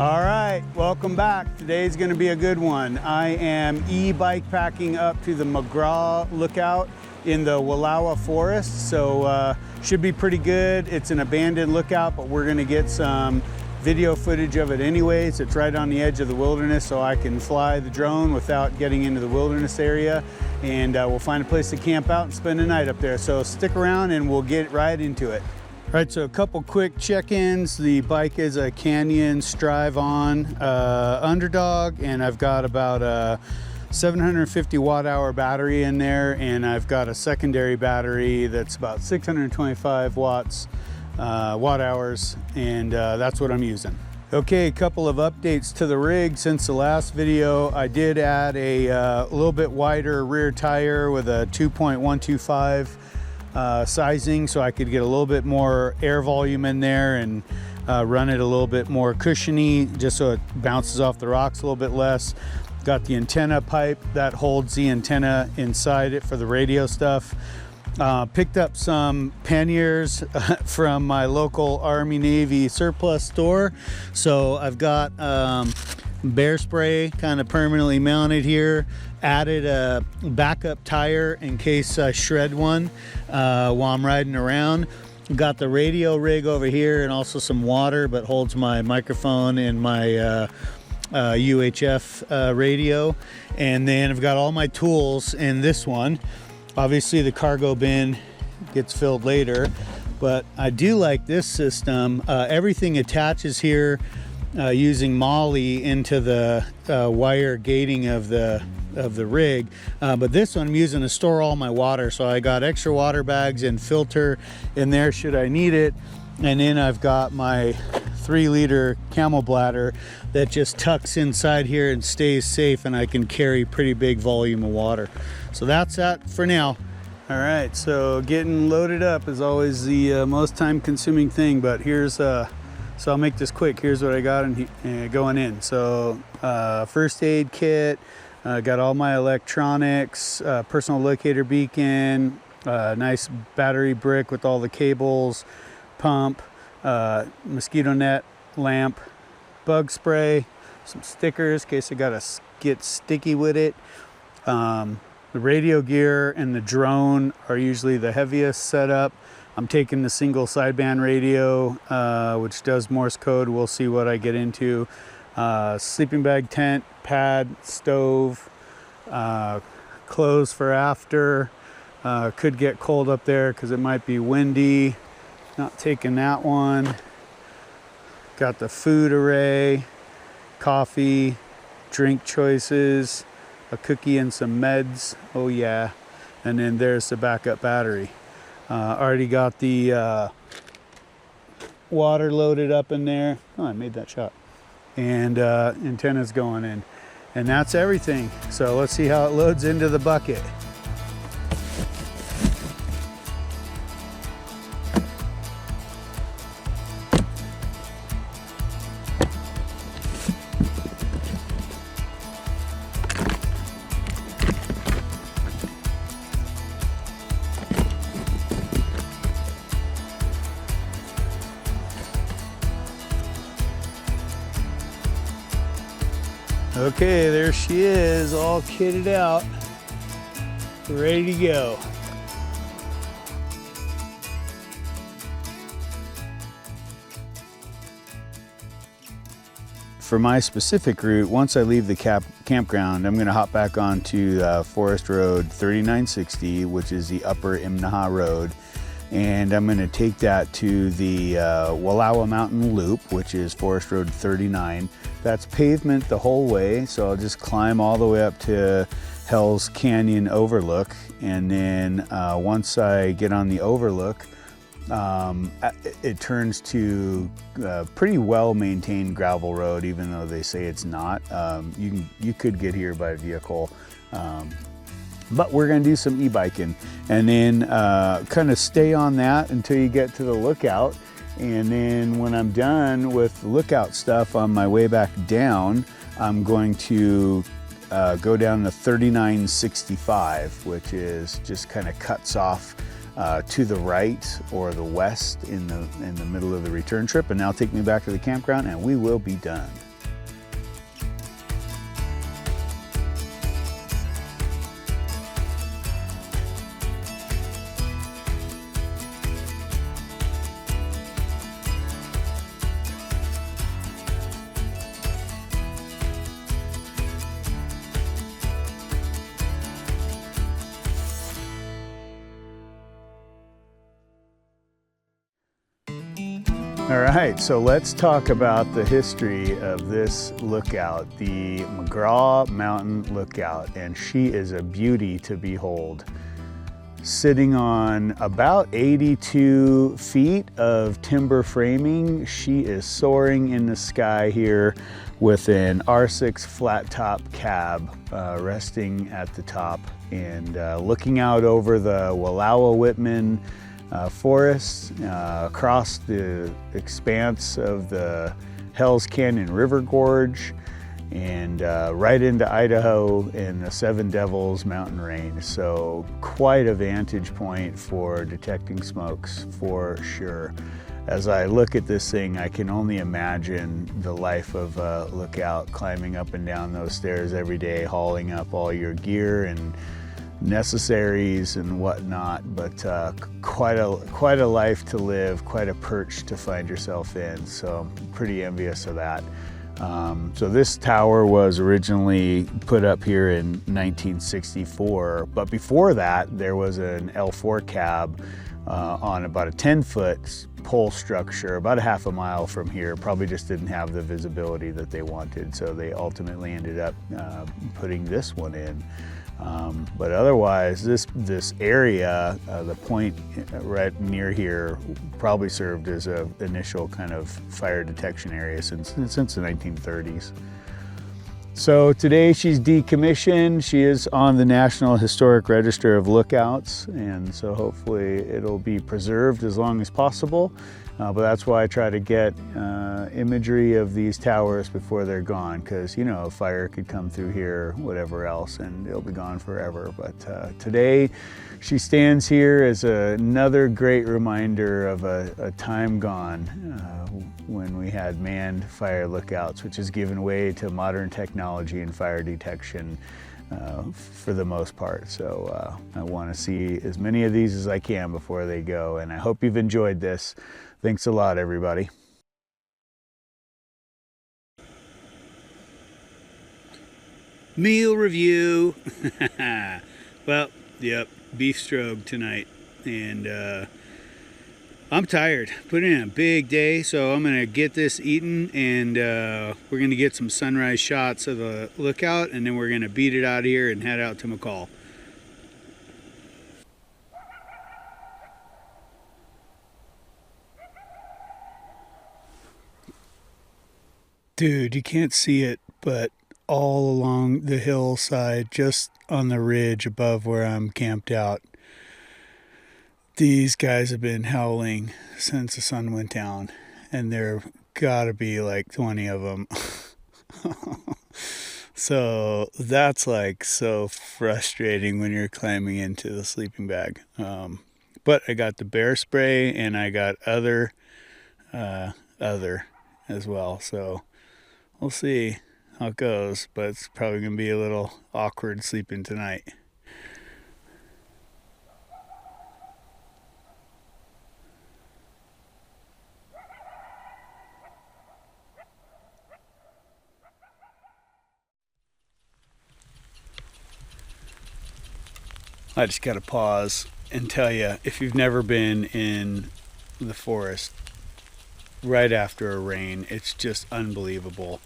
All right, welcome back. Today's gonna be a good one. I am e-bikepacking up to the McGraw Lookout in the Wallowa Forest, so should be pretty good. It's an abandoned lookout, but we're gonna get some video footage of it anyways. It's right on the edge of the wilderness, so I can fly the drone without getting into the wilderness area, and we'll find a place to camp out and spend the night up there. So stick around and we'll get right into it. All right, so a couple quick check-ins. The bike is a Canyon Strive-On Underdog, and I've got about a 750 watt-hour battery in there, and I've got a secondary battery that's about 625 watt-hours, and that's what I'm using. Okay, a couple of updates to the rig since the last video. I did add a little bit wider rear tire with a 2.125 sizing, so I could get a little bit more air volume in there and run it a little bit more cushiony, just so it bounces off the rocks a little bit less. Got the antenna pipe that holds the antenna inside it for the radio stuff. Picked up some panniers from my local Army Navy surplus store. So I've got bear spray kind of permanently mounted here. Added a backup tire in case I shred one while I'm riding around. Got the radio rig over here and also some water, but holds my microphone and my UHF radio. And then I've got all my tools in this one. Obviously the cargo bin gets filled later, but I do like this system. Everything attaches here using MOLLE into the wire gating of the rig, but this one I'm using to store all my water, so I got extra water bags and filter in there should I need it. And then I've got my 3-liter camel bladder that just tucks inside here and stays safe, and I can carry pretty big volume of water. So that's that for now. All right, so getting loaded up is always the most time-consuming thing, but here's so I'll make this quick. Here's what I got going in. So first aid kit, got all my electronics, personal locator beacon, nice battery brick with all the cables, pump, mosquito net, lamp, bug spray, some stickers in case I gotta get sticky with it. The radio gear and the drone are usually the heaviest setup. I'm taking the single sideband radio, which does Morse code. We'll see what I get into. Sleeping bag, tent, pad, stove, clothes for after. Could get cold up there because it might be windy. Not taking that one. Got the food array, coffee, drink choices, a cookie and some meds. Oh yeah. And then there's the backup battery. Already got the water loaded up in there. Oh, I made that shot. And antennas going in. And that's everything. So let's see how it loads into the bucket. Okay, there she is, all kitted out, ready to go. For my specific route, once I leave the campground, I'm gonna hop back onto Forest Road 3960, which is the upper Imnaha Road. And I'm gonna take that to the Wallowa Mountain Loop, which is Forest Road 39. That's pavement the whole way, so I'll just climb all the way up to Hell's Canyon Overlook. And then once I get on the overlook, it turns to a pretty well-maintained gravel road, even though they say it's not. You could get here by vehicle. But we're gonna do some e-biking and then kind of stay on that until you get to the lookout. And then when I'm done with lookout stuff on my way back down, I'm going to go down to 3965, which is just kind of cuts off to the right or the west in the middle of the return trip, and now take me back to the campground and we will be done. All right, so let's talk about the history of this lookout, the McGraw Mountain Lookout, and she is a beauty to behold. Sitting on about 82 feet of timber framing, she is soaring in the sky here with an R6 flat top cab resting at the top and looking out over the Wallowa Whitman forests, across the expanse of the Hells Canyon River Gorge, and right into Idaho and the Seven Devils mountain range. So quite a vantage point for detecting smokes for sure. As I look at this thing, I can only imagine the life of a lookout, climbing up and down those stairs every day, hauling up all your gear and necessaries and whatnot, but quite a life to live, quite a perch to find yourself in. So I'm pretty envious of that. So this tower was originally put up here in 1964, but before that there was an L4 cab on about a 10-foot pole structure about a half a mile from here. Probably just didn't have the visibility that they wanted, so they ultimately ended up putting this one in. But otherwise, this area, the point right near here, probably served as an initial kind of fire detection area since the 1930s. So today she's decommissioned. She is on the National Historic Register of Lookouts, and so hopefully it'll be preserved as long as possible. But that's why I try to get imagery of these towers before they're gone, because you know, fire could come through here, whatever else, and it'll be gone forever. But today she stands here as another great reminder of a time gone when we had manned fire lookouts, which has given way to modern technology and fire detection for the most part. So I want to see as many of these as I can before they go, and I hope you've enjoyed this. Thanks a lot, everybody. Meal review. Well, yep, beef stroke tonight, and I'm tired. Put in a big day, so I'm gonna get this eaten, and we're gonna get some sunrise shots of the lookout, and then we're gonna beat it out of here and head out to McCall. Dude, you can't see it, but all along the hillside, just on the ridge above where I'm camped out, these guys have been howling since the sun went down, and there gotta be like 20 of them. So that's like so frustrating when you're climbing into the sleeping bag. But I got the bear spray, and I got other as well, so we'll see how it goes, but it's probably going to be a little awkward sleeping tonight. I just got to pause and tell you, if you've never been in the forest right after a rain, it's just unbelievable.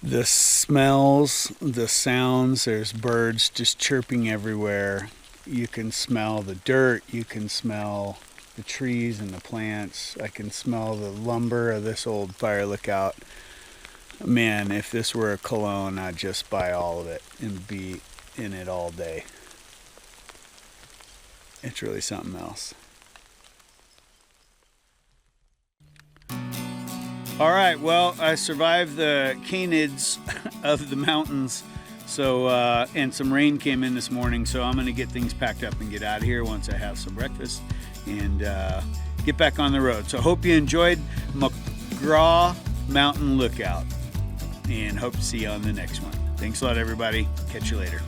The smells, the sounds, there's birds just chirping everywhere. You can smell the dirt, you can smell the trees and the plants. I can smell the lumber of this old fire lookout. Man, if this were a cologne, I'd just buy all of it and be in it all day. It's really something else. All right, well, I survived the canids of the mountains, so and some rain came in this morning, so I'm gonna get things packed up and get out of here once I have some breakfast and get back on the road. So hope you enjoyed McGraw Mountain Lookout, and hope to see you on the next one. Thanks a lot, everybody. Catch you later.